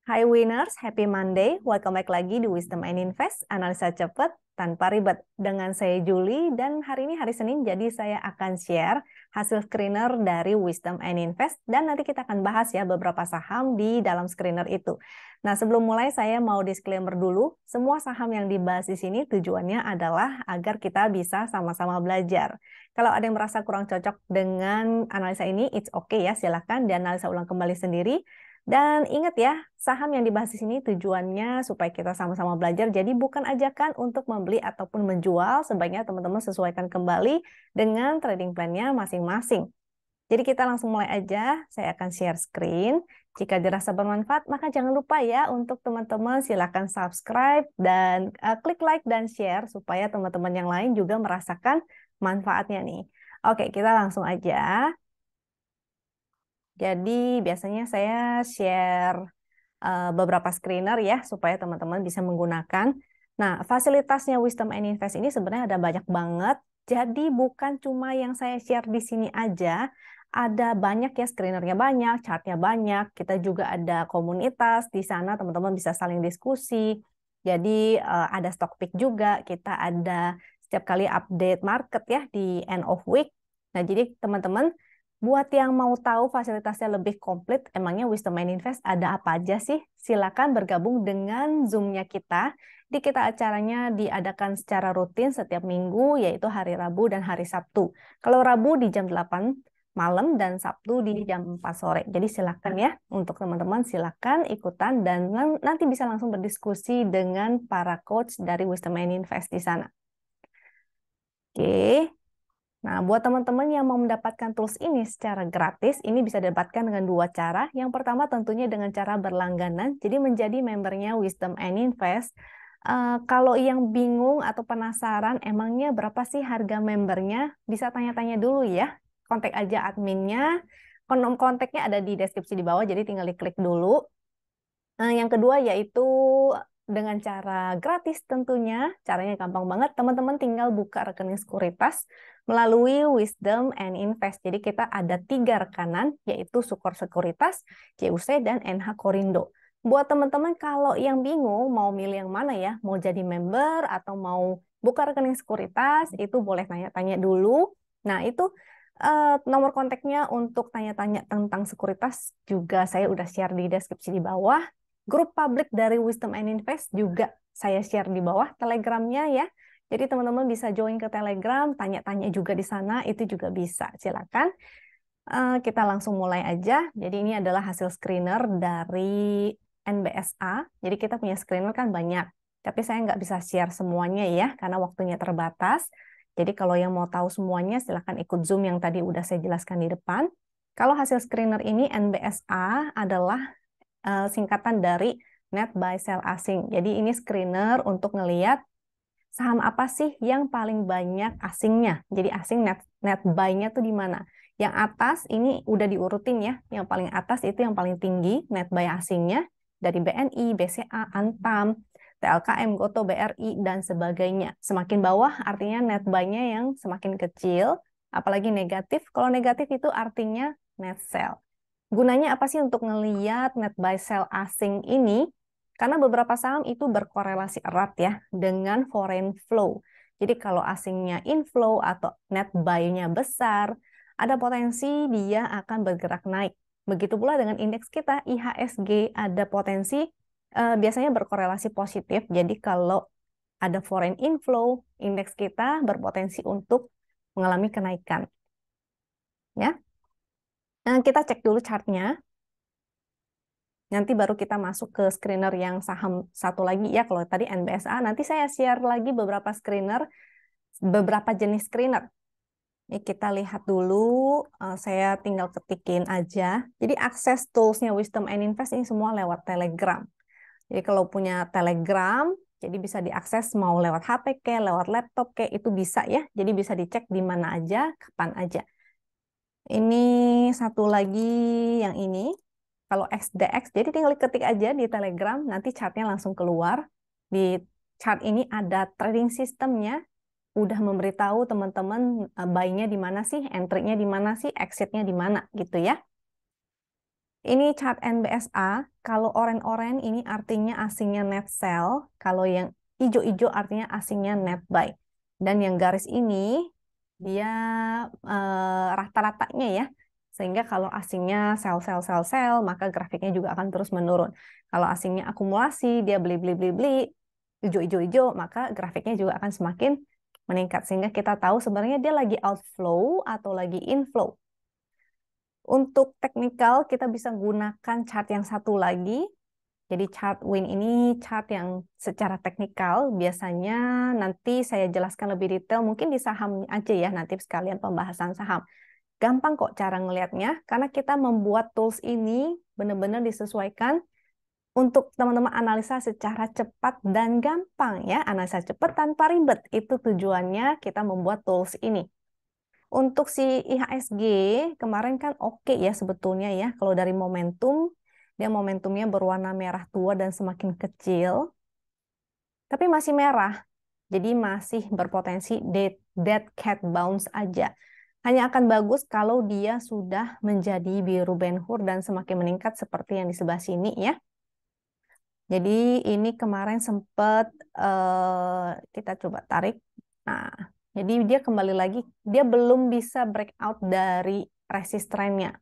Hai winners, happy Monday. Welcome back lagi di Wisdom and Invest, analisa cepat tanpa ribet. Dengan saya Julie dan hari ini hari Senin, jadi saya akan share hasil screener dari Wisdom and Invest dan nanti kita akan bahas ya beberapa saham di dalam screener itu. Nah, sebelum mulai saya mau disclaimer dulu, semua saham yang dibahas di sini tujuannya adalah agar kita bisa sama-sama belajar. Kalau ada yang merasa kurang cocok dengan analisa ini, it's okay ya, silahkan dianalisa ulang kembali sendiri. Dan ingat ya, saham yang dibahas di sini tujuannya supaya kita sama-sama belajar. Jadi bukan ajakan untuk membeli ataupun menjual, sebaiknya teman-teman sesuaikan kembali dengan trading plan-nya masing-masing. Jadi kita langsung mulai aja, saya akan share screen. Jika dirasa bermanfaat, maka jangan lupa ya untuk teman-teman silakan subscribe dan klik like dan share supaya teman-teman yang lain juga merasakan manfaatnya nih. Oke, kita langsung aja. Jadi biasanya saya share beberapa screener ya supaya teman-teman bisa menggunakan. Nah, fasilitasnya Wisdom and Invest ini sebenarnya ada banyak banget. Jadi bukan cuma yang saya share di sini aja, ada banyak ya, screenernya banyak, chartnya banyak. Kita juga ada komunitas di sana, teman-teman bisa saling diskusi. Jadi ada stock pick juga, kita ada setiap kali update market ya di end of week. Nah, jadi teman-teman buat yang mau tahu fasilitasnya lebih komplit, emangnya Wisdom and Invest ada apa aja sih? Silakan bergabung dengan Zoom-nya kita. Di kita acaranya diadakan secara rutin setiap minggu, yaitu hari Rabu dan hari Sabtu. Kalau Rabu di jam 8 malam dan Sabtu di jam 4 sore. Jadi silakan ya, untuk teman-teman silakan ikutan dan nanti bisa langsung berdiskusi dengan para coach dari Wisdom and Invest di sana. Oke. Nah, buat teman-teman yang mau mendapatkan tools ini secara gratis, ini bisa didapatkan dengan dua cara. Yang pertama tentunya dengan cara berlangganan, jadi menjadi membernya Wisdom and Invest. Kalau yang bingung atau penasaran, emangnya berapa sih harga membernya? Bisa tanya-tanya dulu ya. Kontak aja adminnya. Kontaknya ada di deskripsi di bawah, jadi tinggal diklik dulu. Yang kedua yaitu dengan cara gratis tentunya. Caranya gampang banget. Teman-teman tinggal buka rekening sekuritas melalui Wisdom and Invest. Jadi kita ada 3 rekanan, yaitu Sukor Sekuritas, CUC, dan NH Korindo. Buat teman-teman kalau yang bingung mau milih yang mana ya, mau jadi member atau mau buka rekening sekuritas, itu boleh tanya-tanya dulu. Nah, itu nomor kontaknya untuk tanya-tanya tentang sekuritas juga saya udah share di deskripsi di bawah. Grup publik dari Wisdom and Invest juga saya share di bawah, Telegramnya ya. Jadi teman-teman bisa join ke Telegram, tanya-tanya juga di sana, itu juga bisa. Silakan. Kita langsung mulai aja. Jadi ini adalah hasil screener dari NBSA. Jadi kita punya screener kan banyak, tapi saya nggak bisa share semuanya ya, karena waktunya terbatas. Jadi kalau yang mau tahu semuanya, silahkan ikut Zoom yang tadi udah saya jelaskan di depan. Kalau hasil screener ini, NBSA adalah singkatan dari net buy sell asing. Jadi ini screener untuk ngelihat saham apa sih yang paling banyak asingnya. Jadi asing net buy-nya tuh di mana? Yang atas ini udah diurutin ya. Yang paling atas itu yang paling tinggi net buy asingnya dari BNI, BCA, Antam, TLKM, Goto, BRI dan sebagainya. Semakin bawah artinya net buy-nya yang semakin kecil, apalagi negatif. Kalau negatif itu artinya net sell. Gunanya apa sih untuk ngeliat net buy sell asing ini? Karena beberapa saham itu berkorelasi erat ya dengan foreign flow. Jadi kalau asingnya inflow atau net buy-nya besar, ada potensi dia akan bergerak naik. Begitu pula dengan indeks kita, IHSG ada potensi biasanya berkorelasi positif. Jadi kalau ada foreign inflow, indeks kita berpotensi untuk mengalami kenaikan. Ya. Kita cek dulu chartnya. Nanti baru kita masuk ke screener yang saham satu lagi ya. Kalau tadi NBSA, nanti saya share lagi beberapa screener, beberapa jenis screener. Ini kita lihat dulu, saya tinggal ketikin aja. Jadi akses toolsnya Wisdom and Invest ini semua lewat Telegram. Jadi kalau punya Telegram, jadi bisa diakses mau lewat HP ke, lewat laptop ke, itu bisa ya. Jadi bisa dicek di mana aja, kapan aja. Ini satu lagi yang ini. Kalau XDX, jadi tinggal ketik aja di Telegram, nanti chartnya langsung keluar. Di chart ini ada trading sistemnya, udah memberitahu teman-teman buy-nya di mana sih, entry-nya di mana sih, exit-nya di mana gitu ya. Ini chart NBSA, kalau orange-orange ini artinya asingnya net sell, kalau yang hijau-hijau artinya asingnya net buy. Dan yang garis ini dia rata-ratanya ya. Sehingga kalau asingnya sell, sell, sell, sell, maka grafiknya juga akan terus menurun. Kalau asingnya akumulasi, dia beli, beli, beli, beli, hijau-hijau-hijau, maka grafiknya juga akan semakin meningkat. Sehingga kita tahu sebenarnya dia lagi outflow atau lagi inflow. Untuk teknikal, kita bisa gunakan chart yang satu lagi. Jadi chart WIN ini chart yang secara teknikal, biasanya nanti saya jelaskan lebih detail, mungkin di saham aja ya, nanti sekalian pembahasan saham. Gampang kok cara ngelihatnya, karena kita membuat tools ini benar-benar disesuaikan untuk teman-teman analisa secara cepat dan gampang ya, analisa cepat tanpa ribet. Itu tujuannya kita membuat tools ini. Untuk si IHSG kemarin kan oke ya sebetulnya ya. Kalau dari momentum, dia momentumnya berwarna merah tua dan semakin kecil. Tapi masih merah. Jadi masih berpotensi dead cat bounce aja. Hanya akan bagus kalau dia sudah menjadi biru Ben-Hur dan semakin meningkat seperti yang di sebelah sini ya. Jadi ini kemarin sempat kita coba tarik. Nah, jadi dia kembali lagi, dia belum bisa breakout dari resist trendnya.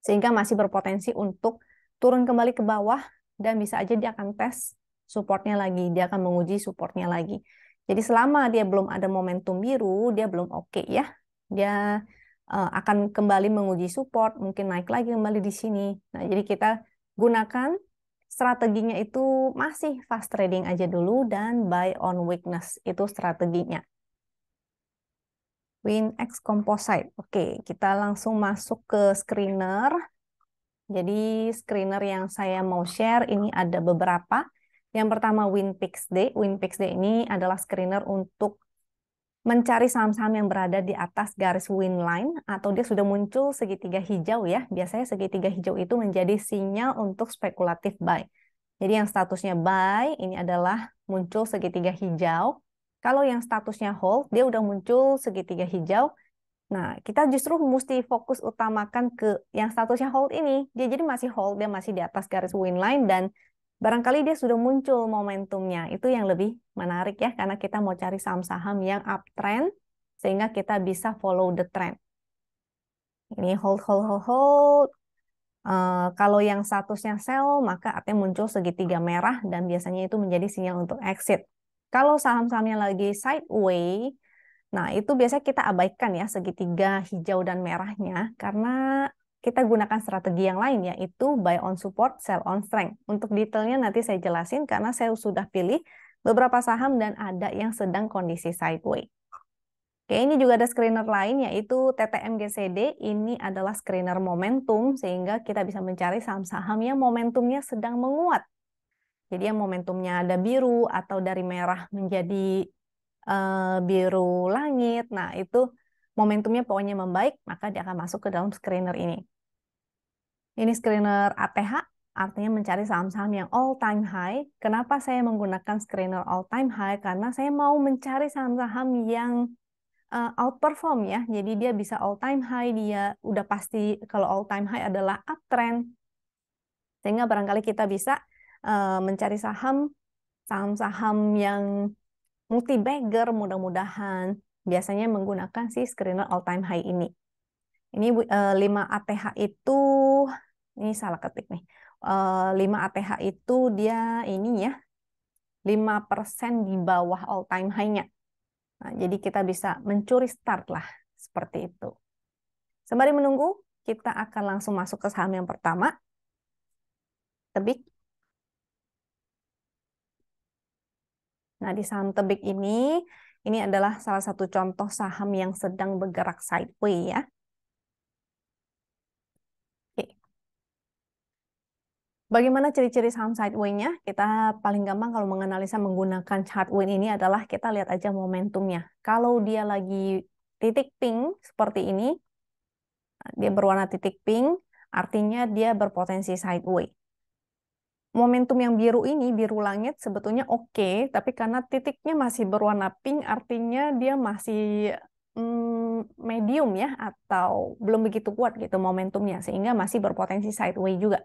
Sehingga masih berpotensi untuk turun kembali ke bawah dan bisa aja dia akan tes supportnya lagi. Dia akan menguji supportnya lagi. Jadi selama dia belum ada momentum biru, dia belum oke ya. Dia akan kembali menguji support, mungkin naik lagi kembali di sini. Nah, jadi kita gunakan strateginya itu masih fast trading aja dulu dan buy on weakness itu strateginya. WinX Composite. Oke, kita langsung masuk ke screener. Jadi screener yang saya mau share ini ada beberapa. Yang pertama WinPixD. WinPixD ini adalah screener untuk mencari saham-saham yang berada di atas garis win line atau dia sudah muncul segitiga hijau ya. Biasanya segitiga hijau itu menjadi sinyal untuk spekulatif buy. Jadi yang statusnya buy ini adalah muncul segitiga hijau. Kalau yang statusnya hold, dia udah muncul segitiga hijau. Nah, kita justru mesti fokus utamakan ke yang statusnya hold ini. Dia jadi masih hold, dia masih di atas garis win line dan barangkali dia sudah muncul momentumnya. Itu yang lebih menarik ya, karena kita mau cari saham-saham yang uptrend sehingga kita bisa follow the trend. Ini hold, hold, hold, hold. Kalau yang statusnya sell, maka artinya muncul segitiga merah dan biasanya itu menjadi sinyal untuk exit. Kalau saham-sahamnya lagi sideways, nah, itu biasanya kita abaikan ya segitiga hijau dan merahnya karena kita gunakan strategi yang lain yaitu buy on support, sell on strength. Untuk detailnya nanti saya jelasin karena saya sudah pilih beberapa saham dan ada yang sedang kondisi sideways. Oke, ini juga ada screener lain yaitu TTMGCD. Ini adalah screener momentum sehingga kita bisa mencari saham-saham yang momentumnya sedang menguat. Jadi yang momentumnya ada biru atau dari merah menjadi biru langit. Nah, itu momentumnya pokoknya membaik, maka dia akan masuk ke dalam screener ini. Ini screener ATH, artinya mencari saham-saham yang all time high. Kenapa saya menggunakan screener all time high? Karena saya mau mencari saham-saham yang outperform ya. Jadi dia bisa all time high, dia udah pasti kalau all time high adalah uptrend. Sehingga barangkali kita bisa mencari saham-saham yang multi-bagger mudah-mudahan biasanya menggunakan si screener all time high ini. Ini 5 ATH itu, ini salah ketik nih. 5 ATH itu dia ini ya, 5% di bawah all time high-nya. Nah, jadi kita bisa mencuri start lah, seperti itu. Sembari menunggu, kita akan langsung masuk ke saham yang pertama. Tebik. Nah, di saham Tebik ini adalah salah satu contoh saham yang sedang bergerak sideways ya. Oke. Bagaimana ciri-ciri saham sideways-nya? Kita paling gampang kalau menganalisa menggunakan chart WIN ini adalah kita lihat aja momentumnya. Kalau dia lagi titik pink seperti ini, dia berwarna titik pink, artinya dia berpotensi sideways. Momentum yang biru ini, biru langit, sebetulnya oke, tapi karena titiknya masih berwarna pink, artinya dia masih medium ya, atau belum begitu kuat gitu momentumnya, sehingga masih berpotensi sideways juga.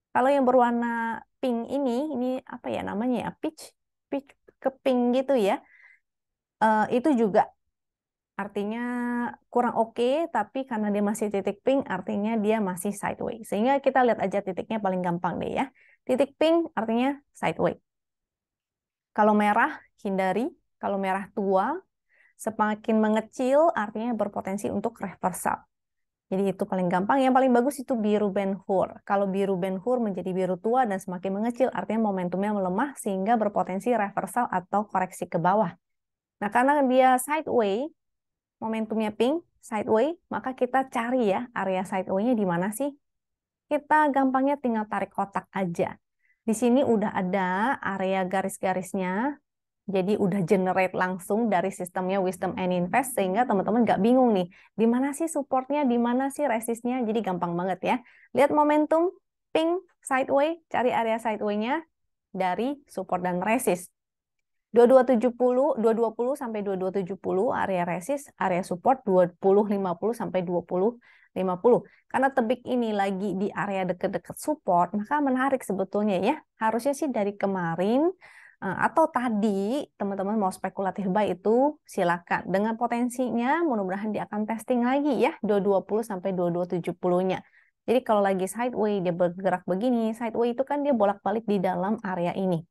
Kalau yang berwarna pink ini apa ya namanya ya, peach, peach ke pink gitu ya, itu juga artinya kurang oke, tapi karena dia masih titik pink, artinya dia masih sideways. Sehingga kita lihat aja titiknya paling gampang deh ya. Titik pink artinya sideways. Kalau merah, hindari. Kalau merah tua, semakin mengecil artinya berpotensi untuk reversal. Jadi itu paling gampang. Yang paling bagus itu biru Ben Hur. Kalau biru Ben Hur menjadi biru tua dan semakin mengecil, artinya momentumnya melemah sehingga berpotensi reversal atau koreksi ke bawah. Nah, karena dia sideways, momentumnya pink, sideways, maka kita cari ya area sideways-nya di mana sih? Kita gampangnya tinggal tarik kotak aja. Di sini udah ada area garis-garisnya, jadi udah generate langsung dari sistemnya Wisdom and Invest, sehingga teman-teman nggak bingung nih, di mana sih supportnya, di mana sih resistnya, jadi gampang banget ya. Lihat momentum, pink, sideways, cari area sideways-nya dari support dan resist. 2270 sampai 2270 area resist, area support 2050 sampai 2050. Karena tebik ini lagi di area dekat-dekat support, maka menarik sebetulnya ya. Harusnya sih dari kemarin atau tadi teman-teman mau spekulatif buy itu silakan. Dengan potensinya mudah-mudahan dia akan testing lagi ya 220 sampai 2270-nya. Jadi kalau lagi sideways dia bergerak begini, sideways itu kan dia bolak-balik di dalam area ini.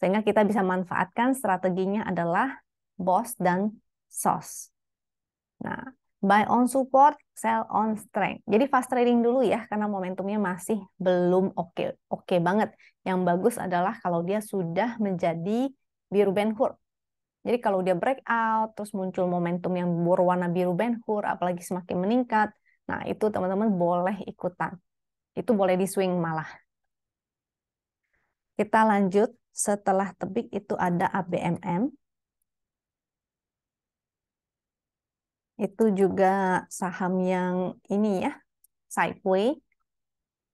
Sehingga kita bisa manfaatkan strateginya adalah BOS dan SOS. Nah, buy on support, sell on strength. Jadi fast trading dulu ya, karena momentumnya masih belum oke banget. Yang bagus adalah kalau dia sudah menjadi biru Ben Hur. Jadi kalau dia breakout, terus muncul momentum yang berwarna biru Ben Hur, apalagi semakin meningkat, nah itu teman-teman boleh ikutan. Itu boleh di swing malah. Kita lanjut, setelah tebik itu ada ABMM. Itu juga saham yang ini ya, sideways.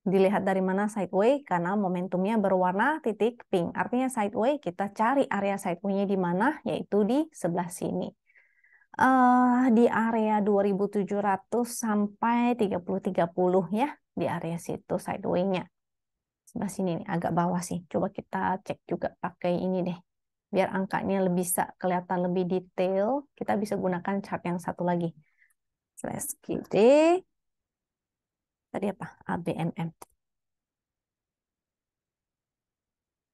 Dilihat dari mana sideways, karena momentumnya berwarna titik pink. Artinya sideways, kita cari area sideways-nya di mana, yaitu di sebelah sini. Di area 2700 sampai 3030 ya, di area situ sideways-nya. Sebelah sini nih, agak bawah sih. Coba kita cek juga pakai ini deh. Biar angkanya lebih bisa kelihatan lebih detail, kita bisa gunakan chart yang satu lagi. Slash GD. Tadi apa? ABMM.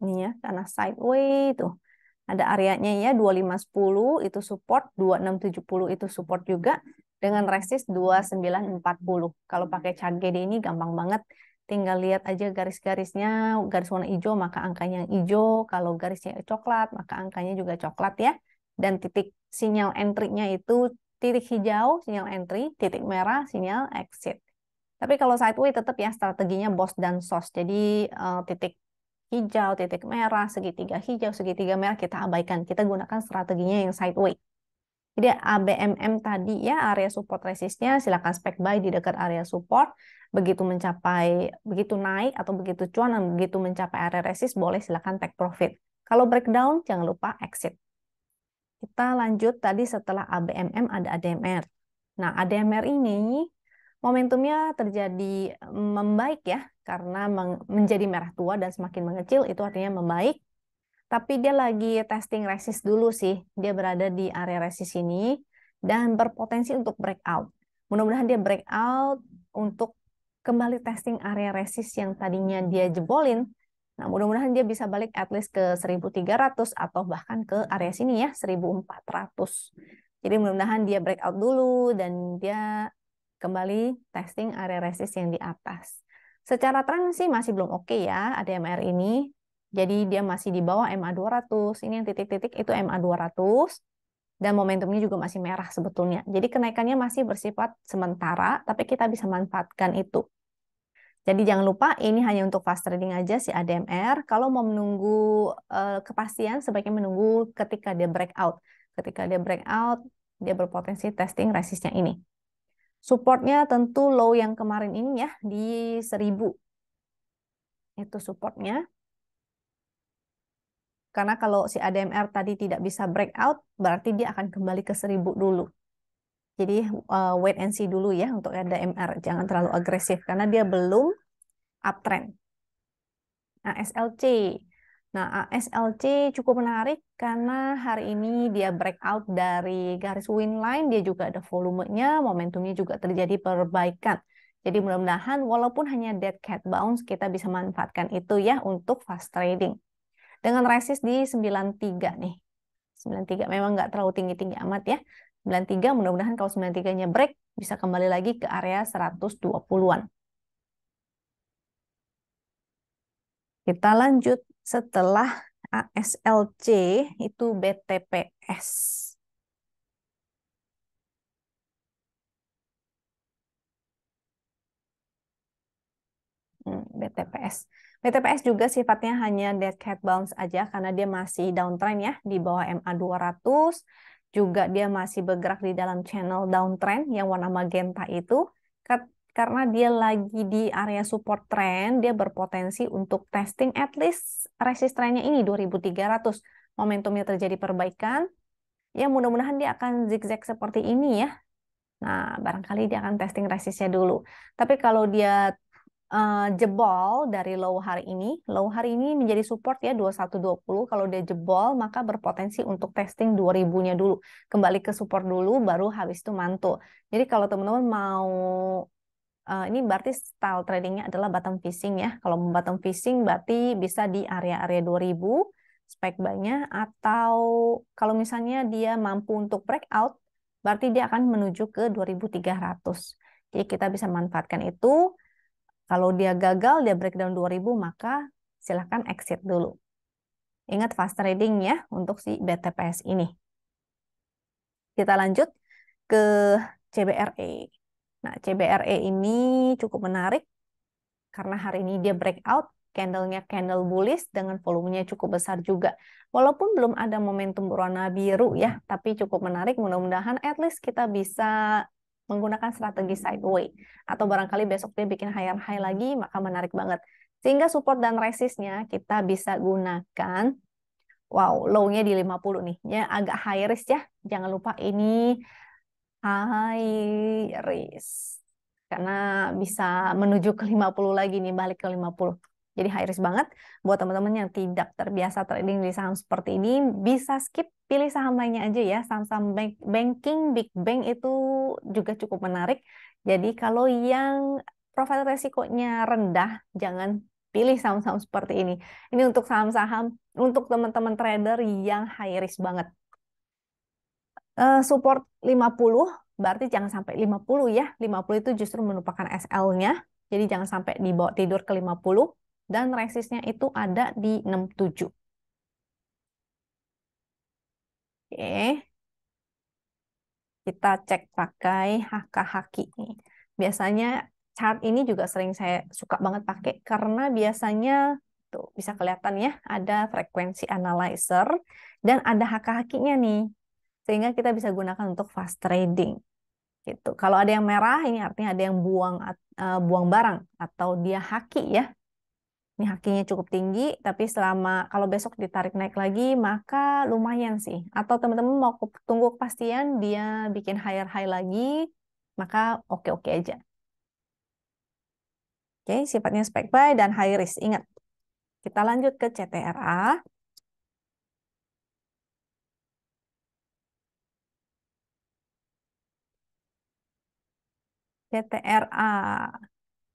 Ini ya, karena sideways itu. Ada areanya ya, 2510 itu support, 2670 itu support juga, dengan resist 2940. Kalau pakai chart GD ini gampang banget. Tinggal lihat aja garis-garisnya, garis warna hijau maka angkanya yang hijau, kalau garisnya coklat maka angkanya juga coklat ya. Dan titik sinyal entry-nya itu titik hijau, sinyal entry, titik merah, sinyal exit. Tapi kalau sideways tetap ya strateginya BOS dan SOS. Jadi titik hijau, titik merah, segitiga hijau, segitiga merah kita abaikan. Kita gunakan strateginya yang sideways. Jadi ABMM tadi ya area support resistnya silakan spek buy di dekat area support. Begitu naik atau begitu cuan dan begitu mencapai area resist boleh silakan take profit. Kalau breakdown jangan lupa exit. Kita lanjut tadi setelah ABMM ada ADMR. Nah, ADMR ini momentumnya terjadi membaik ya, karena menjadi merah tua dan semakin mengecil itu artinya membaik. Tapi dia lagi testing resist dulu sih. Dia berada di area resist ini dan berpotensi untuk breakout. Mudah-mudahan dia breakout untuk kembali testing area resist yang tadinya dia jebolin. Nah, mudah-mudahan dia bisa balik at least ke 1300 atau bahkan ke area sini ya, 1400. Jadi mudah-mudahan dia breakout dulu dan dia kembali testing area resist yang di atas. Secara tren sih masih belum oke ya ADMR ini. Jadi dia masih di bawah MA200. Ini yang titik-titik itu MA200. Dan momentumnya juga masih merah sebetulnya. Jadi kenaikannya masih bersifat sementara, tapi kita bisa manfaatkan itu. Jadi jangan lupa ini hanya untuk fast trading aja si ADMR. Kalau mau menunggu kepastian, sebaiknya menunggu ketika dia breakout. Ketika dia breakout, dia berpotensi testing resistnya ini. Supportnya tentu low yang kemarin ini ya, di 1000. Itu supportnya. Karena kalau si ADMR tadi tidak bisa breakout, berarti dia akan kembali ke 1000 dulu. Jadi wait and see dulu ya untuk ada MR, jangan terlalu agresif karena dia belum uptrend. ASLC. Nah, ASLC cukup menarik karena hari ini dia breakout dari garis win line, dia juga ada volumenya, momentumnya juga terjadi perbaikan. Jadi mudah-mudahan walaupun hanya dead cat bounce, kita bisa manfaatkan itu ya untuk fast trading. Dengan resist di 93 nih. 93 memang nggak terlalu tinggi-tinggi amat ya. 93 mudah-mudahan kalau 93-nya break bisa kembali lagi ke area 120-an. Kita lanjut setelah ASLC itu BTPS. BTPS. BTPS juga sifatnya hanya dead cat bounce aja karena dia masih downtrend ya di bawah MA 200. Juga dia masih bergerak di dalam channel downtrend yang warna magenta itu. Karena dia lagi di area support trend, dia berpotensi untuk testing at least resist trendnya ini 2300. Momentumnya terjadi perbaikan. Ya mudah-mudahan dia akan zigzag seperti ini ya. Nah, barangkali dia akan testing resistnya dulu. Tapi kalau dia jebol dari low hari ini menjadi support ya 2120. Kalau dia jebol maka berpotensi untuk testing 2000-nya dulu. Kembali ke support dulu baru habis itu mantul. Jadi kalau teman-teman mau ini berarti style tradingnya adalah bottom fishing ya. Kalau bottom fishing berarti bisa di area-area 2000 spike buy-nya, atau kalau misalnya dia mampu untuk breakout berarti dia akan menuju ke 2300. Jadi kita bisa manfaatkan itu. Kalau dia gagal, dia breakdown 2000, maka silahkan exit dulu. Ingat fast trading ya untuk si BTPS ini. Kita lanjut ke CBRE. Nah, CBRE ini cukup menarik karena hari ini dia breakout, candlenya candle bullish dengan volumenya cukup besar juga. Walaupun belum ada momentum berwarna biru ya, tapi cukup menarik. Mudah-mudahan at least kita bisa menggunakan strategi sideway. Atau barangkali besok dia bikin higher high lagi, maka menarik banget. Sehingga support dan resistnya kita bisa gunakan. Wow, low-nya di 50 nih. Ya, agak high risk ya. Jangan lupa ini high risk. Karena bisa menuju ke 50 lagi nih, balik ke 50. Jadi high risk banget. Buat teman-teman yang tidak terbiasa trading di saham seperti ini, bisa skip, pilih saham lainnya aja ya. Saham-saham banking, big bank itu juga cukup menarik. Jadi kalau yang profil resikonya rendah, jangan pilih saham-saham seperti ini. Ini untuk saham-saham, untuk teman-teman trader yang high risk banget. Support 50, berarti jangan sampai 50 ya. 50 itu justru merupakan SL-nya. Jadi jangan sampai dibawa tidur ke 50. Dan resistnya itu ada di 67. Oke, kita cek pakai HK-HQ nih. Biasanya chart ini juga sering saya suka banget pakai karena biasanya tuh bisa kelihatan ya, ada frekuensi analyzer dan ada HK-HQ-nya nih. Sehingga kita bisa gunakan untuk fast trading. Gitu. Kalau ada yang merah, ini artinya ada yang buang barang atau dia haki ya. Ini hakinya cukup tinggi, tapi selama kalau besok ditarik naik lagi, maka lumayan sih. Atau teman-teman mau tunggu kepastian dia bikin higher high lagi, maka oke-oke aja. Oke, sifatnya spek buy dan high risk. Ingat, kita lanjut ke CTRA. CTRA.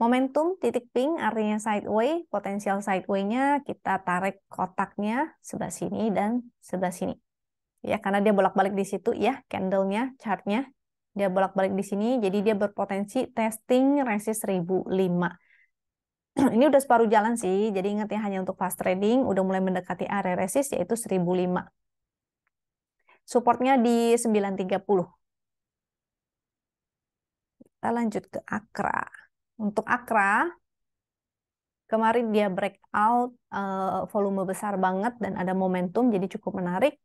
Momentum titik pink artinya sideway, potensial sideway-nya kita tarik kotaknya sebelah sini dan sebelah sini. Ya, karena dia bolak-balik di situ ya, candle-nya, chart-nya. Dia bolak-balik di sini, jadi dia berpotensi testing resist 1005. Ini udah separuh jalan sih, jadi ingat ya hanya untuk fast trading, udah mulai mendekati area resist yaitu 1005. Supportnya di 930. Kita lanjut ke Akra. Untuk Akra, kemarin dia breakout volume besar banget dan ada momentum jadi cukup menarik.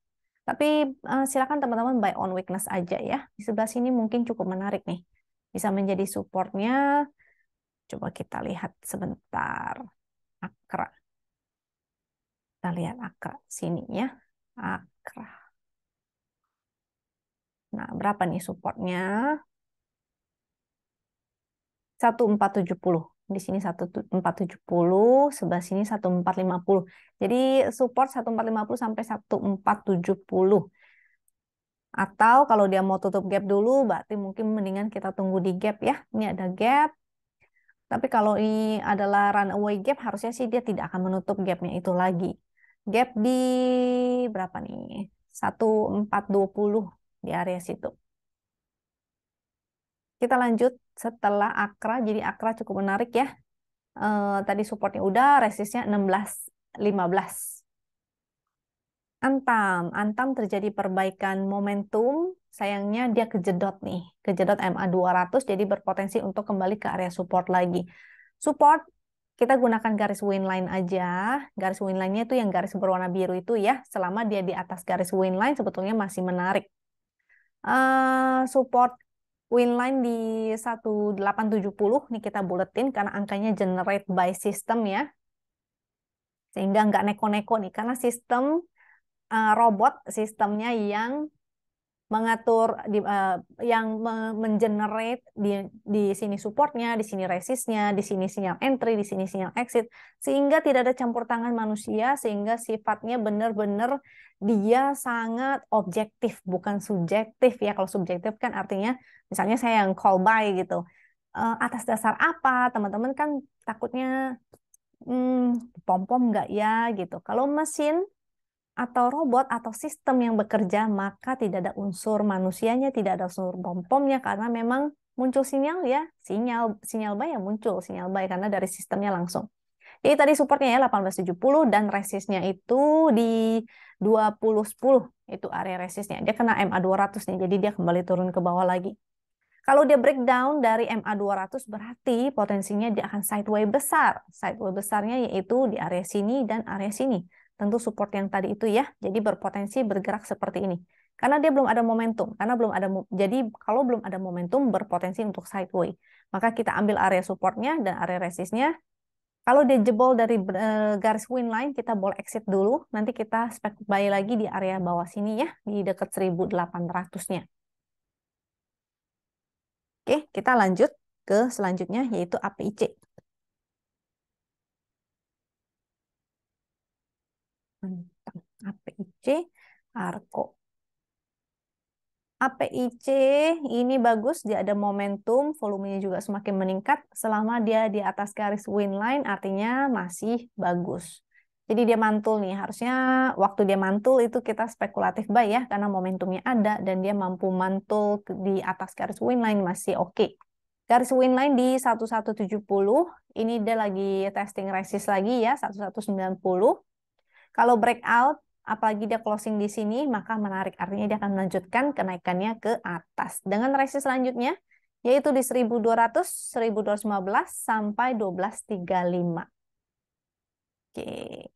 Tapi silakan teman-teman buy on weakness aja ya. Di sebelah sini mungkin cukup menarik nih. Bisa menjadi supportnya. Coba kita lihat sebentar. Akra. Kita lihat Akra sini ya. Akra. Nah, berapa nih supportnya? 1470. Di sini 1470, sebelah sini 1450. Jadi support 1450 sampai 1470. Atau kalau dia mau tutup gap dulu, berarti mungkin mendingan kita tunggu di gap ya. Ini ada gap. Tapi kalau ini adalah runaway gap, harusnya sih dia tidak akan menutup gapnya itu lagi. Gap di berapa nih? 1420 di area situ. Kita lanjut setelah Akra. Jadi Akra cukup menarik ya. Tadi supportnya udah, resistnya 16.15. Antam terjadi perbaikan momentum. Sayangnya dia kejedot nih. Kejedot MA 200, jadi berpotensi untuk kembali ke area support lagi. Support, kita gunakan garis winline aja. Garis winline-nya itu yang garis berwarna biru itu ya. Selama dia di atas garis winline, sebetulnya masih menarik. Support winline di 1870 nih kita buletin karena angkanya generate by system ya. Sehingga nggak neko-neko nih. Karena robot sistemnya yang mengatur yang mengenerate di sini supportnya, di sini resistnya, di sini sinyal entry, di sini sinyal exit, sehingga tidak ada campur tangan manusia, sehingga sifatnya benar-benar dia sangat objektif, bukan subjektif ya. Kalau subjektif kan artinya misalnya saya yang call buy gitu. Atas dasar apa? Teman-teman kan takutnya pom-pom nggak ya gitu. Kalau mesin atau robot atau sistem yang bekerja, maka tidak ada unsur manusianya, tidak ada unsur bom-bomnya karena memang muncul sinyal ya, sinyal buy yang muncul, sinyal buy karena dari sistemnya langsung. Jadi tadi supportnya ya 1870 dan resistnya itu di 2010, itu area resistnya. Dia kena MA 200 nih, jadi dia kembali turun ke bawah lagi. Kalau dia breakdown dari MA 200 berarti potensinya dia akan sideway besar. Sideway besarnya yaitu di area sini dan area sini. Tentu support yang tadi itu ya. Jadi berpotensi bergerak seperti ini. Karena dia belum ada momentum. Jadi kalau belum ada momentum berpotensi untuk sideway. Maka kita ambil area supportnya dan area resistnya. Kalau dia jebol dari garis win line, kita boleh exit dulu. Nanti kita spek buy lagi di area bawah sini ya, di dekat 1800-nya. Oke, kita lanjut ke selanjutnya yaitu APIC. APIC, ARKO. APIC ini bagus, dia ada momentum, volumenya juga semakin meningkat. Selama dia di atas garis win line, artinya masih bagus. Jadi dia mantul nih, harusnya waktu dia mantul itu kita spekulatif buy ya, karena momentumnya ada dan dia mampu mantul di atas garis win line masih oke. Garis win line di 1170, ini dia lagi testing resist lagi ya, 1190. Kalau breakout, apalagi dia closing di sini, maka menarik. Artinya dia akan melanjutkan kenaikannya ke atas. Dengan resist selanjutnya, yaitu di 1200, 1215, sampai 1235. Oke,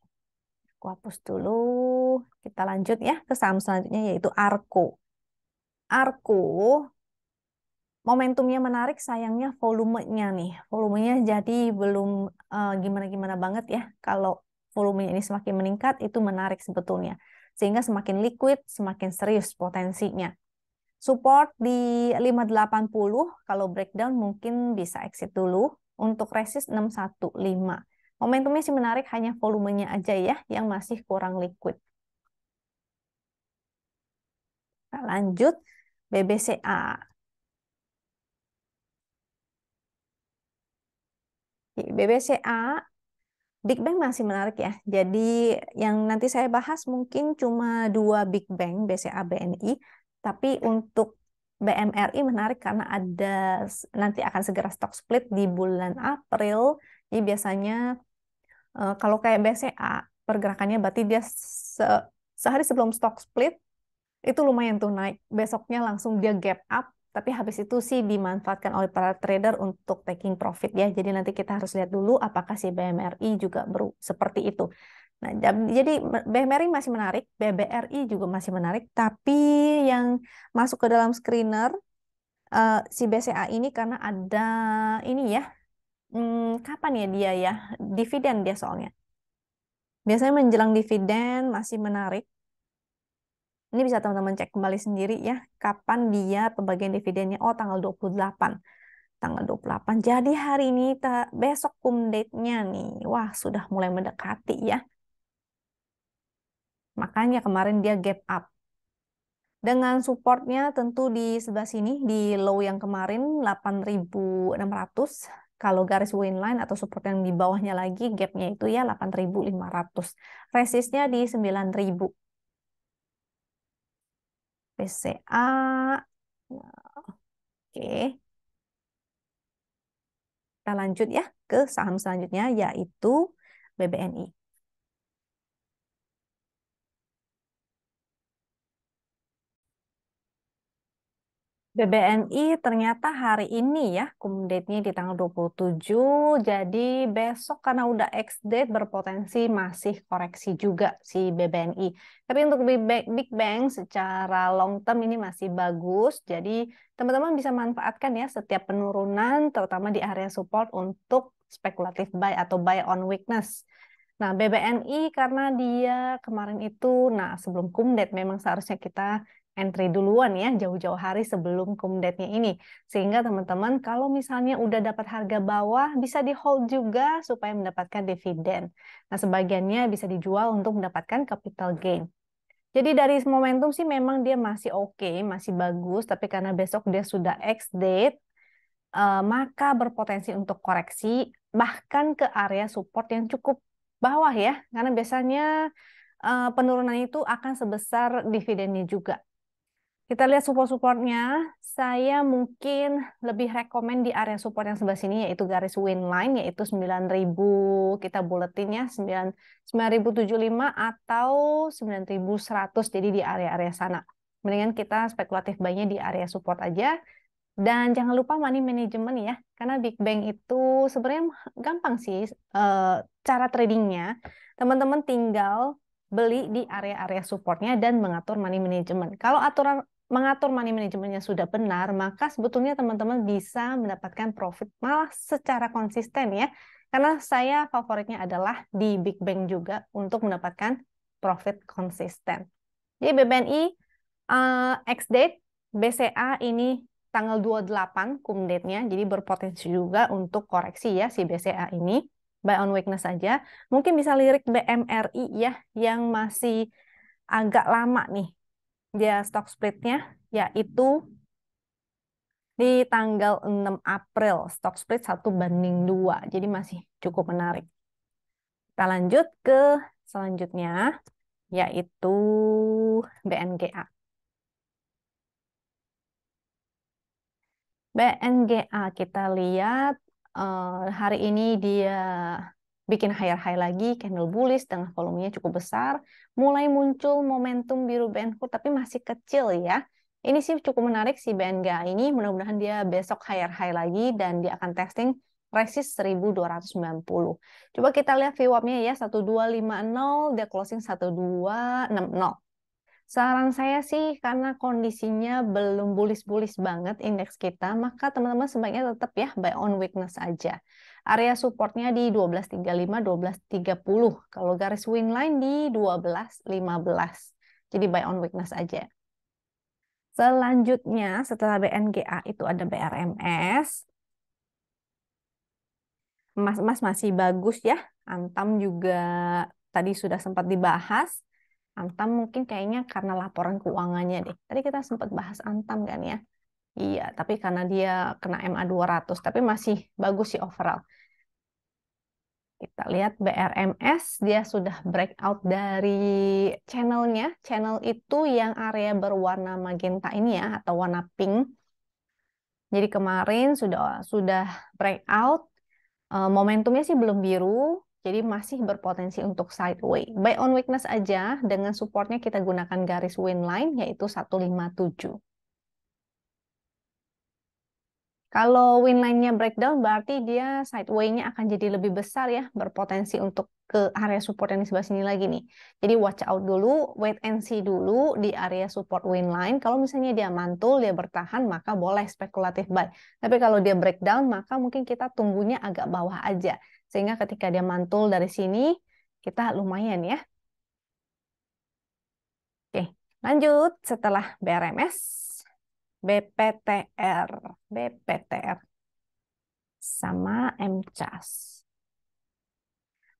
aku hapus dulu. Kita lanjut ya ke saham selanjutnya, yaitu ARKO. ARKO, momentumnya menarik, sayangnya volumenya nih. Volumenya jadi belum gimana-gimana banget ya. Kalau volumenya ini semakin meningkat, itu menarik sebetulnya. Sehingga semakin liquid, semakin serius potensinya. Support di 580, kalau breakdown mungkin bisa exit dulu. Untuk resist 615. Momentumnya sih menarik, hanya volumenya aja ya, yang masih kurang liquid. Nah, lanjut, BBCA. BBCA Big Bang masih menarik ya. Jadi yang nanti saya bahas mungkin cuma 2 Big Bang, BCA, BNI. Tapi untuk BMRI menarik karena ada nanti akan segera stock split di bulan April. Jadi biasanya kalau kayak BCA, pergerakannya berarti dia sehari sebelum stock split, itu lumayan tuh naik. Besoknya langsung dia gap up, tapi habis itu sih dimanfaatkan oleh para trader untuk taking profit ya. Jadi nanti kita harus lihat dulu apakah si BMRI juga seperti itu. Nah, jadi BMRI masih menarik, BBRI juga masih menarik, tapi yang masuk ke dalam screener si BCA ini karena ada ini ya, kapan ya dia ya, dividen dia soalnya. Biasanya menjelang dividen masih menarik. Ini bisa teman-teman cek kembali sendiri ya, kapan dia pembagian dividennya. Oh, tanggal 28. Tanggal 28. Jadi hari ini, besok cum date-nya nih. Wah, sudah mulai mendekati ya. Makanya kemarin dia gap up. Dengan supportnya tentu di sebelah sini, di low yang kemarin 8.600. Kalau garis win line atau support yang di bawahnya lagi, gapnya itu ya 8.500. Resistnya di 9.000. PCA. Oke, kita lanjut ya ke saham selanjutnya, yaitu BBNI. BBNI ternyata hari ini ya, cum date-nya di tanggal 27, jadi besok karena udah ex-date berpotensi masih koreksi juga si BBNI. Tapi untuk Big Bang secara long term ini masih bagus, jadi teman-teman bisa manfaatkan ya setiap penurunan, terutama di area support untuk spekulatif buy atau buy on weakness. Nah, BBNI karena dia kemarin itu, nah sebelum cum date memang seharusnya kita entry duluan ya, jauh-jauh hari sebelum cum date-nya ini. Sehingga teman-teman kalau misalnya udah dapat harga bawah, bisa di hold juga supaya mendapatkan dividen. Nah, sebagiannya bisa dijual untuk mendapatkan capital gain. Jadi dari momentum sih memang dia masih oke, masih bagus, tapi karena besok dia sudah ex-date, maka berpotensi untuk koreksi bahkan ke area support yang cukup bawah ya, karena biasanya penurunan itu akan sebesar dividennya juga. Kita lihat support-supportnya, saya mungkin lebih rekomen di area support yang sebelah sini, yaitu garis win line, yaitu 9.000, kita buletin ya, 9.075 atau 9.100, jadi di area-area sana. Mendingan kita spekulatif buy-nya di area support aja. Dan jangan lupa money management ya, karena Big Bang itu sebenarnya gampang sih cara tradingnya. Teman-teman tinggal beli di area-area supportnya dan mengatur money management. Kalau mengatur money managementnya sudah benar, maka sebetulnya teman-teman bisa mendapatkan profit malah secara konsisten ya. Karena saya favoritnya adalah di Big Bang juga untuk mendapatkan profit konsisten. Jadi BBNI ex-date, BCA ini tanggal 28 cum date-nya, jadi berpotensi juga untuk koreksi ya si BCA ini. Buy on weakness saja. Mungkin bisa lirik BMRI ya, yang masih agak lama nih. Dia stock split-nya, yaitu di tanggal 6 April. Stock split 1:2, jadi masih cukup menarik. Kita lanjut ke selanjutnya, yaitu BNGA. BNGA kita lihat hari ini dia bikin higher high lagi, candle bullish dengan volumenya cukup besar. Mulai muncul momentum biru BNQ tapi masih kecil ya. Ini sih cukup menarik si BNGA ini. Mudah-mudahan dia besok higher high lagi dan dia akan testing resist 1.290. Coba kita lihat VWAP-nya ya, 1250, dia closing 1260. Saran saya sih karena kondisinya belum bullish-bullish banget indeks kita, maka teman-teman sebaiknya tetap ya buy on weakness aja. Area supportnya di 12.35, 12.30. Kalau garis win line di 12.15. Jadi buy on weakness aja. Selanjutnya setelah BNGA itu ada BRMS. Emas-emas masih bagus ya. Antam juga tadi sudah sempat dibahas. Antam mungkin kayaknya karena laporan keuangannya deh. Tadi kita sempat bahas Antam kan ya. Iya, tapi karena dia kena MA 200, tapi masih bagus sih overall. Kita lihat BRMS, dia sudah breakout dari channelnya. Channel itu yang area berwarna magenta ini ya, atau warna pink. Jadi kemarin sudah breakout. Momentumnya sih belum biru, jadi masih berpotensi untuk sideway. Buy on weakness aja, dengan supportnya kita gunakan garis win line, yaitu 157. Kalau win line-nya breakdown, berarti dia sideway-nya akan jadi lebih besar ya, berpotensi untuk ke area support yang di sebelah sini lagi nih. Jadi watch out dulu, wait and see dulu di area support win line. Kalau misalnya dia mantul, dia bertahan, maka boleh spekulatif buy. Tapi kalau dia breakdown, maka mungkin kita tunggunya agak bawah aja. Sehingga ketika dia mantul dari sini, kita lumayan ya. Oke, Lanjut, setelah BRMS, BPTR, BPTR sama MCAS.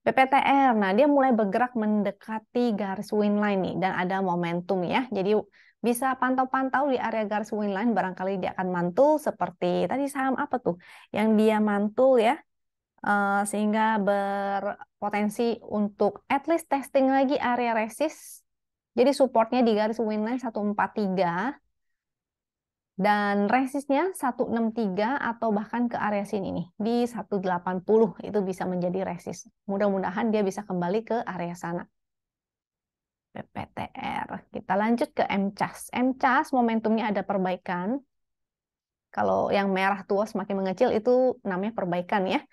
BPTR, nah dia mulai bergerak mendekati garis winline nih, dan ada momentum ya. Jadi bisa pantau-pantau di area garis winline, barangkali dia akan mantul seperti tadi saham apa tuh, yang dia mantul ya, sehingga berpotensi untuk at least testing lagi area resist. Jadi supportnya di garis winline 143 dan resistnya 163 atau bahkan ke area sini nih di 180 itu bisa menjadi resist. Mudah-mudahan dia bisa kembali ke area sana. PPTR. Kita lanjut ke MCAS. MCAS momentumnya ada perbaikan. Kalau yang merah tua semakin mengecil itu namanya perbaikan ya.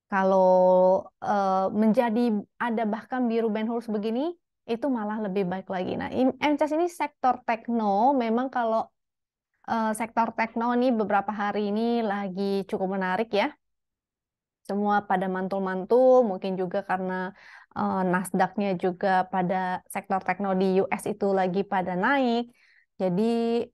Kalau menjadi ada bahkan biru Benhurst begini, itu malah lebih baik lagi. Nah, MCAS ini sektor tekno, memang kalau sektor tekno ini beberapa hari ini lagi cukup menarik ya. Semua pada mantul-mantul, mungkin juga karena Nasdaq-nya juga pada sektor tekno di US itu lagi pada naik. Jadi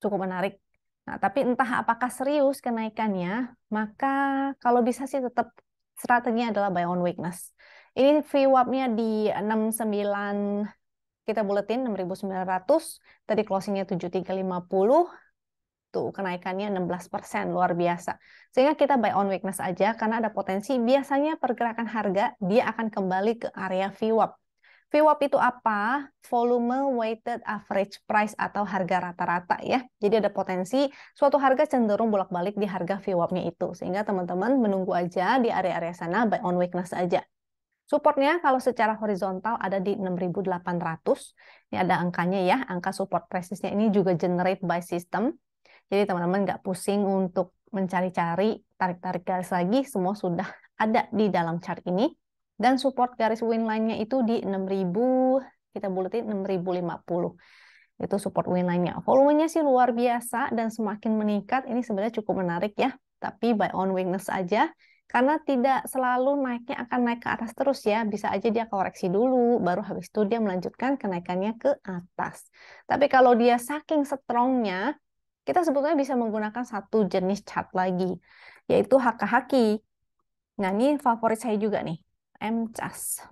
cukup menarik. Nah, tapi entah apakah serius kenaikannya, maka kalau bisa sih tetap strateginya adalah buy on weakness. Ini VWAP-nya di 69, kita buletin 6.900, tadi closingnya 7350, tuh kenaikannya 16%, luar biasa. Sehingga kita buy on weakness aja, karena ada potensi biasanya pergerakan harga dia akan kembali ke area VWAP. VWAP itu apa? Volume weighted average price atau harga rata-rata ya. Jadi ada potensi suatu harga cenderung bolak-balik di harga VWAP-nya itu. Sehingga teman-teman menunggu aja di area-area sana, buy on weakness aja. Supportnya kalau secara horizontal ada di 6.800. Ini ada angkanya ya, angka support resistnya ini juga generate by system. Jadi teman-teman nggak pusing untuk mencari-cari, tarik-tarik garis lagi, semua sudah ada di dalam chart ini. Dan support garis win line-nya itu di 6.000, kita buletin 6.050. Itu support win line-nya. Volumenya sih luar biasa dan semakin meningkat, ini sebenarnya cukup menarik ya. Tapi buy on weakness aja, karena tidak selalu naiknya akan naik ke atas terus ya. Bisa aja dia koreksi dulu, baru habis itu dia melanjutkan kenaikannya ke atas. Tapi kalau dia saking strongnya, kita sebetulnya bisa menggunakan satu jenis chart lagi, yaitu Hakahaki. Nah, ini favorit saya juga nih, MCAS.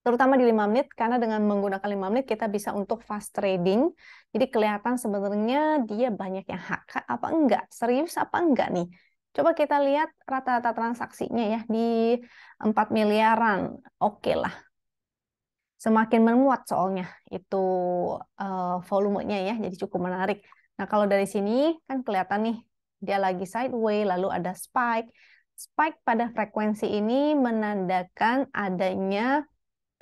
Terutama di 5 menit, karena dengan menggunakan 5 menit kita bisa untuk fast trading. Jadi kelihatan sebenarnya dia banyak yang hak apa enggak, serius apa enggak nih. Coba kita lihat rata-rata transaksinya ya, di 4 miliaran. Oke lah. Semakin menguat soalnya itu volumenya ya, jadi cukup menarik. Nah, kalau dari sini kan kelihatan nih, dia lagi sideways, lalu ada spike. Spike pada frekuensi ini menandakan adanya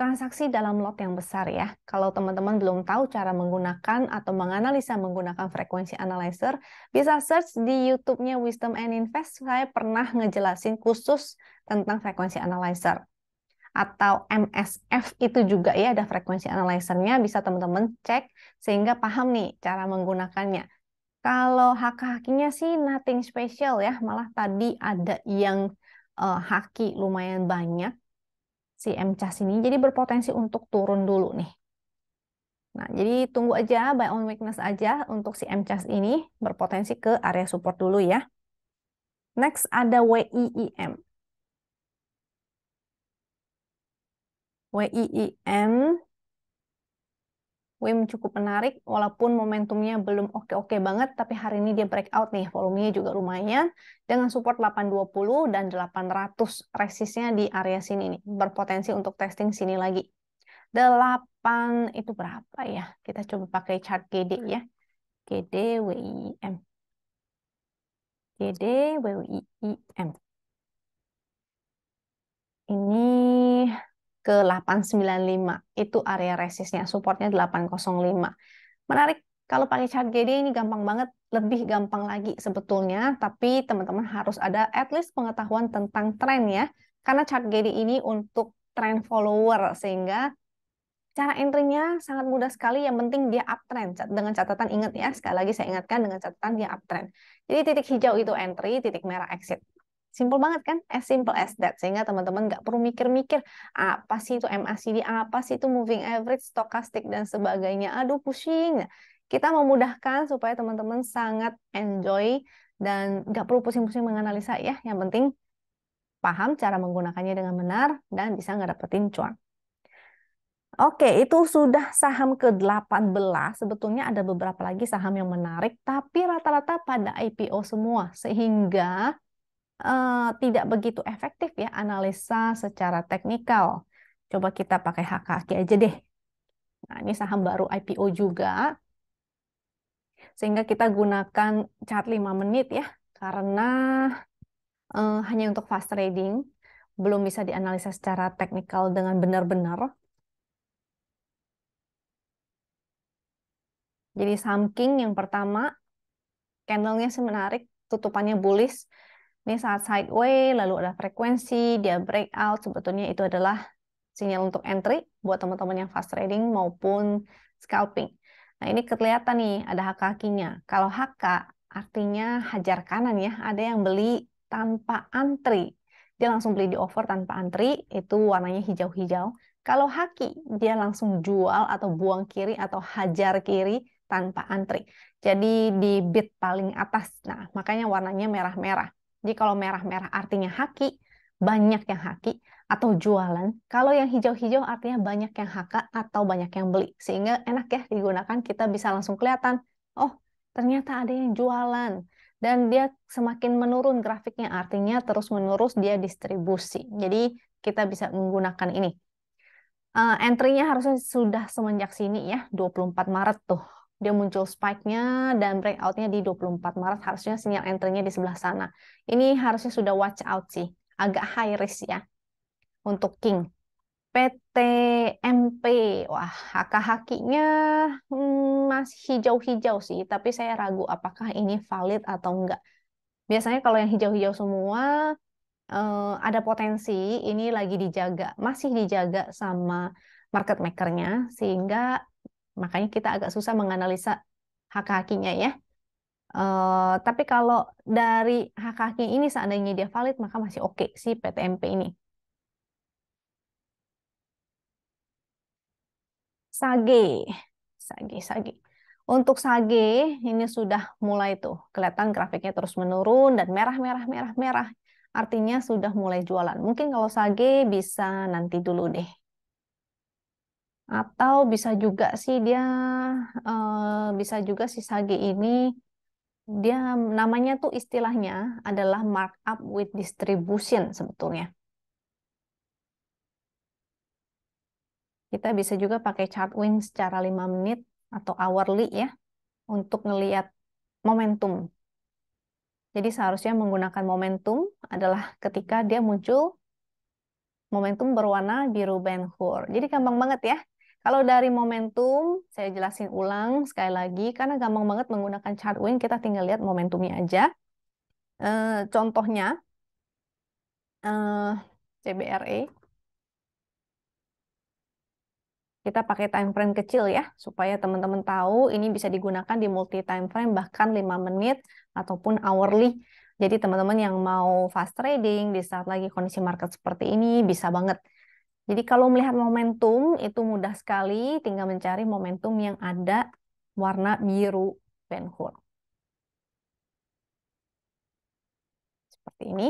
transaksi dalam lot yang besar ya. Kalau teman-teman belum tahu cara menggunakan atau menganalisa menggunakan frekuensi analyzer, bisa search di YouTube-nya Wisdom and Invest. Saya pernah ngejelasin khusus tentang frekuensi analyzer. Atau MSF itu juga ya, ada frekuensi analyzer-nya, bisa teman-teman cek sehingga paham nih cara menggunakannya. Kalau haki-hakinya sih nothing special ya, malah tadi ada yang haki lumayan banyak si MCAS ini, jadi berpotensi untuk turun dulu nih. Nah, jadi tunggu aja, buy on weakness aja untuk si MCAS ini, berpotensi ke area support dulu ya. Next ada WIIM. WIIM, WIM cukup menarik, walaupun momentumnya belum oke-oke banget, tapi hari ini dia breakout nih, volumenya juga lumayan, dengan support 820 dan 800 resistnya di area sini nih, berpotensi untuk testing sini lagi. 8 itu berapa ya? Kita coba pakai chart GD ya. GD WIIM. GD WIIM. Ini ke 895. Itu area resistnya, supportnya 805. Menarik, kalau pakai chart GD ini gampang banget, lebih gampang lagi sebetulnya, tapi teman-teman harus ada at least pengetahuan tentang tren ya. Karena chart GD ini untuk trend follower, sehingga cara entry-nya sangat mudah sekali, yang penting dia uptrend. Dengan catatan, ingat ya, sekali lagi saya ingatkan dengan catatan dia uptrend. Jadi titik hijau itu entry, titik merah exit. Simple banget kan? As simple as that. Sehingga teman-teman nggak perlu mikir-mikir, apa sih itu MACD, apa sih itu moving average, stochastic, dan sebagainya. Aduh, pusing. Nah, kita memudahkan supaya teman-teman sangat enjoy dan nggak perlu pusing-pusing menganalisa ya. Yang penting paham cara menggunakannya dengan benar dan bisa ngedapetin cuan. Oke, itu sudah saham ke-18. Sebetulnya ada beberapa lagi saham yang menarik, tapi rata-rata pada IPO semua. Sehingga tidak begitu efektif ya analisa secara teknikal. Coba kita pakai HKQ aja deh. Nah, ini saham baru IPO juga. Sehingga kita gunakan chart 5 menit ya. Karena hanya untuk fast trading. Belum bisa dianalisa secara teknikal dengan benar-benar. Jadi saham King yang pertama, candlenya sih menarik, tutupannya bullish. Ini saat sideways, lalu ada frekuensi, dia breakout, sebetulnya itu adalah sinyal untuk entry buat teman-teman yang fast trading maupun scalping. Nah, ini kelihatan nih, ada HK kakinya. Kalau HK artinya hajar kanan ya, ada yang beli tanpa antri. Dia langsung beli di over tanpa antri, itu warnanya hijau-hijau. Kalau haki, dia langsung jual atau buang kiri atau hajar kiri tanpa antri. Jadi di bid paling atas. Nah, makanya warnanya merah-merah. Jadi kalau merah-merah artinya haki, banyak yang haki atau jualan. Kalau yang hijau-hijau artinya banyak yang HK atau banyak yang beli. Sehingga enak ya digunakan, kita bisa langsung kelihatan, oh ternyata ada yang jualan. Dan dia semakin menurun grafiknya, artinya terus-menerus dia distribusi. Jadi kita bisa menggunakan ini. Entry-nya harusnya sudah semenjak sini ya, 24 Maret tuh. Dia muncul spike-nya dan breakout-nya di 24 Maret. Harusnya sinyal entry-nya di sebelah sana. Ini harusnya sudah watch out sih. Agak high risk ya untuk King. PTMP, wah haki-hakinya masih hijau-hijau sih, tapi saya ragu apakah ini valid atau enggak. Biasanya kalau yang hijau-hijau semua ada potensi ini lagi dijaga, masih dijaga sama market maker-nya, sehingga makanya kita agak susah menganalisa haki-hakinya ya. Tapi kalau dari haki-haki ini seandainya dia valid, maka masih oke si PTMP ini. Sage, sage. Untuk sage ini sudah mulai tuh kelihatan grafiknya terus menurun dan merah. Artinya sudah mulai jualan. Mungkin kalau sage bisa nanti dulu deh. Atau bisa juga sih dia bisa juga si sage ini dia namanya tuh istilahnya adalah markup with distribution sebetulnya. Kita bisa juga pakai chart wing secara 5 menit atau hourly ya untuk ngelihat momentum. Jadi seharusnya menggunakan momentum adalah ketika dia muncul momentum berwarna biru Ben Hur. Jadi gampang banget ya. Kalau dari momentum, saya jelasin ulang sekali lagi, karena gampang banget menggunakan chart wing, kita tinggal lihat momentumnya aja. Contohnya, CBRE. Kita pakai time frame kecil ya, supaya teman-teman tahu ini bisa digunakan di multi time frame bahkan 5 menit ataupun hourly. Jadi teman-teman yang mau fast trading di saat lagi kondisi market seperti ini bisa banget. Jadi kalau melihat momentum itu mudah sekali, tinggal mencari momentum yang ada warna biru Ben Hur. Seperti ini.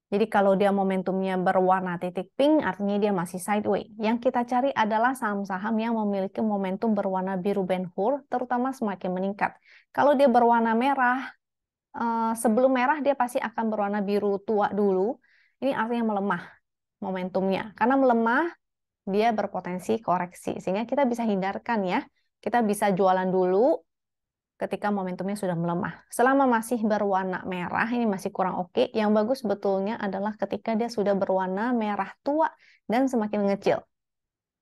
Jadi kalau dia momentumnya berwarna titik pink, artinya dia masih sideways. Yang kita cari adalah saham-saham yang memiliki momentum berwarna biru Ben Hur, terutama semakin meningkat. Kalau dia berwarna merah, sebelum merah dia pasti akan berwarna biru tua dulu. Ini artinya melemah momentumnya. Karena melemah, dia berpotensi koreksi. Sehingga kita bisa hindarkan ya. Kita bisa jualan dulu ketika momentumnya sudah melemah. Selama masih berwarna merah, ini masih kurang oke. Yang bagus sebetulnya adalah ketika dia sudah berwarna merah tua dan semakin mengecil.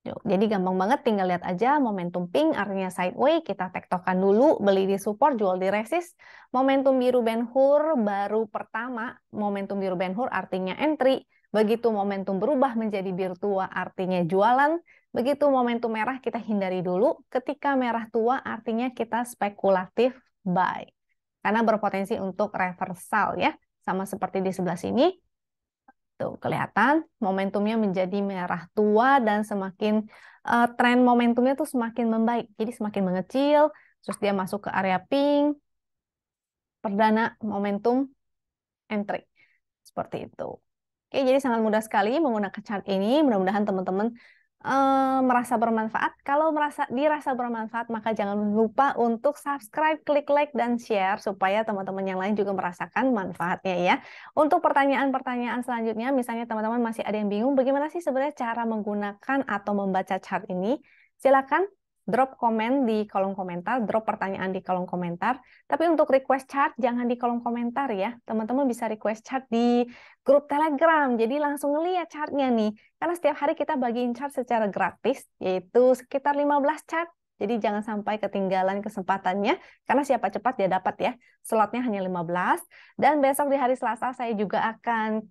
Jadi gampang banget, tinggal lihat aja momentum pink artinya sideways, kita tektokan dulu, beli di support, jual di resist. Momentum biru Ben Hur baru pertama, momentum biru Ben Hur artinya entry. Begitu momentum berubah menjadi biru tua artinya jualan. Begitu momentum merah kita hindari dulu. Ketika merah tua artinya kita spekulatif buy. Karena berpotensi untuk reversal ya. sama seperti di sebelah sini. Tuh, kelihatan momentumnya menjadi merah tua dan semakin tren momentumnya tuh semakin membaik. Jadi semakin mengecil, terus dia masuk ke area pink, perdana momentum entry. Seperti itu. Oke, jadi sangat mudah sekali menggunakan chart ini. Mudah-mudahan teman-teman merasa bermanfaat. Kalau dirasa bermanfaat, maka jangan lupa untuk subscribe, klik like, dan share supaya teman-teman yang lain juga merasakan manfaatnya ya. Untuk pertanyaan-pertanyaan selanjutnya, misalnya teman-teman masih ada yang bingung, bagaimana sih sebenarnya cara menggunakan atau membaca chart ini? Silakan drop komen di kolom komentar, drop pertanyaan di kolom komentar. Tapi untuk request chart, jangan di kolom komentar ya. Teman-teman bisa request chart di grup Telegram. Jadi langsung ngeliat chartnya nih. Karena setiap hari kita bagiin chart secara gratis, yaitu sekitar 15 chart. Jadi jangan sampai ketinggalan kesempatannya, karena siapa cepat dia dapat ya. Slotnya hanya 15. Dan besok di hari Selasa saya juga akan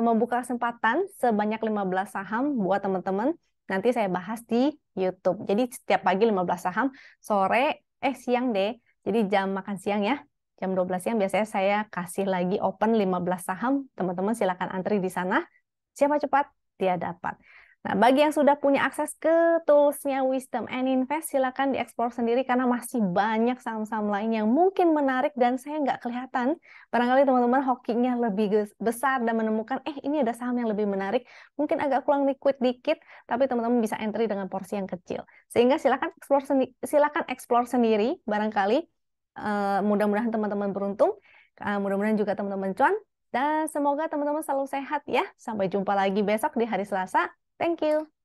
membuka kesempatan sebanyak 15 saham buat teman-teman. Nanti saya bahas di YouTube. Jadi setiap pagi 15 saham, siang deh. Jadi jam makan siang ya. Jam 12 siang biasanya saya kasih lagi open 15 saham. Teman-teman silakan antri di sana. Siapa cepat, dia dapat. Nah, bagi yang sudah punya akses ke toolsnya Wisdom and Invest, silakan dieksplor sendiri karena masih banyak saham-saham lain yang mungkin menarik dan saya nggak kelihatan. Barangkali teman-teman hokinya lebih besar dan menemukan, ini ada saham yang lebih menarik, mungkin agak kurang liquid dikit, tapi teman-teman bisa entry dengan porsi yang kecil. Sehingga silakan explore sendiri, barangkali mudah-mudahan teman-teman beruntung, mudah-mudahan juga teman-teman cuan, dan semoga teman-teman selalu sehat ya. Sampai jumpa lagi besok di hari Selasa. Thank you.